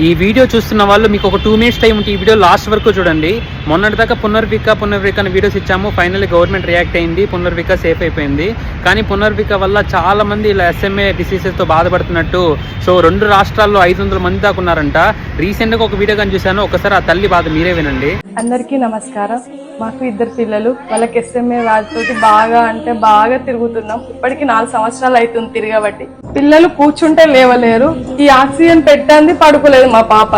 ఈ వీడియో చూస్తున్న వాళ్ళు మీకు ఒక 2 minutes టైం ఉంటే ఈ వీడియో లాస్ట్ వరకు చూడండి. మొన్నటిదాకా పునర్విక అని వీడియోస్ ఇచ్చాము. ఫైనల్లీ గవర్నమెంట్ రియాక్ట్ అయింది, పునర్విక సేఫ్ అయిపోయింది. కానీ పునర్విక వల్ల చాలా మంది ఇలా SMA డిసీజెస్తో బాధపడుతున్నట్టు. సో 2 రాష్ట్రాల్లో 500 మంది దాకా ఉన్నారంట. రీసెంట్గా ఒక వీడియో కానీ చూశాను, ఒకసారి ఆ తల్లి బాధ మీరే వినండి. అందరికీ నమస్కారం. మాకు 2 పిల్లలు, వాళ్ళకి SMA వ్యాధితోటి బాగా తిరుగుతున్నాం. ఇప్పటికి 4 సంవత్సరాలు అవుతుంది తిరగబట్టి. పిల్లలు కూర్చుంటే లేవలేరు. ఈ ఆక్సిజన్ పెట్టండి పడుకోలేదు మా పాప.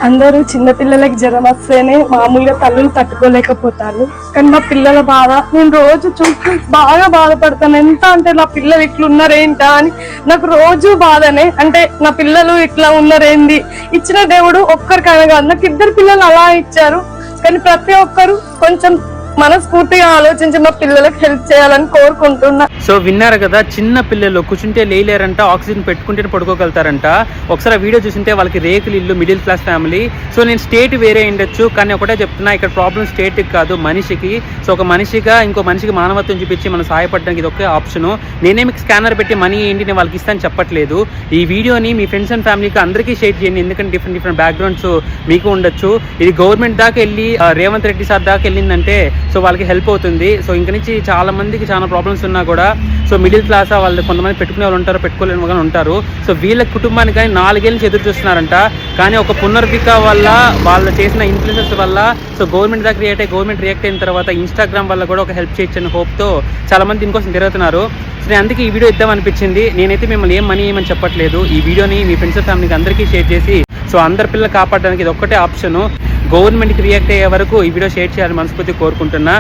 అందరూ చిన్న పిల్లలకి జ్వరం వస్తేనే మామూలుగా తల్లులు తట్టుకోలేకపోతారు. కానీ మా పిల్లల బాధ నేను రోజు చూసి బాగా బాధపడతాను. ఎంత అంటే నా పిల్లలు ఇట్లా ఉన్నారేంటా అని నాకు రోజు బాధనే. అంటే నా పిల్లలు ఇట్లా ఉన్నారేంది, ఇచ్చిన దేవుడు ఒక్కరికైనా కాదు, నాకు 2 పిల్లలు అలా ఇచ్చారు. కానీ ప్రతి ఒక్కరు కొంచెం మనస్ఫూర్తిగా ఆలోచించి మా పిల్లలకు హెల్ప్ చేయాలని కోరుకుంటున్నా. సో విన్నారు కదా, చిన్న పిల్లలు కూర్చుంటే లేలేరంట, ఆక్సిజన్ పెట్టుకుంటే పడుకోగలుగుతారంట. ఒకసారి వీడియో చూసింటే వాళ్ళకి రేకులు ఇల్లు, మిడిల్ క్లాస్ ఫ్యామిలీ. సో నేను స్టేట్ వేరే ఉండొచ్చు, కానీ ఒకటే చెప్తున్నా, ఇక్కడ ప్రాబ్లం స్టేట్కి కాదు మనిషికి. సో ఒక మనిషిగా ఇంకో మనిషికి మానవత్వం చూపించి మనం సహాయపడడానికి ఇది ఒకే ఆప్షను. నేనే మీకు స్కానర్ పెట్టి మనీ ఏంటి నేను వాళ్ళకి ఇస్తాను చెప్పట్లేదు. ఈ వీడియోని మీ ఫ్రెండ్స్ అండ్ ఫ్యామిలీకి అందరికీ షేర్ చేయండి, ఎందుకంటే డిఫరెంట్ బ్యాక్గ్రౌండ్స్ మీకు ఉండొచ్చు. ఇది గవర్నమెంట్ దాకా వెళ్ళి రేవంత్ రెడ్డి సార్ దాకా వెళ్ళిందంటే సో వాళ్ళకి హెల్ప్ అవుతుంది. సో ఇంక నుంచి చాలా మందికి చాలా ప్రాబ్లమ్స్ ఉన్నా కూడా సో మిడిల్ క్లాస్ వాళ్ళు కొంతమంది పెట్టుకునే వాళ్ళు ఉంటారు, పెట్టుకోలేని వాళ్ళు ఉంటారు. సో వీళ్ళ కుటుంబానికి కానీ 4 ఏళ్ళ నుంచి ఎదురు చూస్తున్నారంట. కానీ ఒక పునర్విక వల్ల, వాళ్ళు చేసిన ఇన్ఫ్లుయెన్సెస్ వల్ల సో గవర్నమెంట్ దాకా గవర్నమెంట్ రియాక్ట్ అయిన తర్వాత ఇన్స్టాగ్రామ్ వల్ల కూడా ఒక హెల్ప్ చేయొచ్చు అనే హోప్తో చాలా మంది దీనికోసం తిరుగుతున్నారు. సో నేను అందుకే ఈ వీడియో ఇద్దామనిపించింది. నేనైతే మిమ్మల్ని ఏం మనీ ఏమని చెప్పట్లేదు. ఈ వీడియోని మీ ఫ్రెండ్స్ ఫ్యామిలీకి అందరికీ షేర్ చేసి సో అందరి పిల్లలు కాపాడడానికి ఇది ఒక్కటే ఆప్షను. గవర్నమెంట్కి రియాక్ట్ అయ్యే వరకు ఈ వీడియో షేర్ చేయాలని మనస్ఫూర్తి కోరుకుంటున్నా.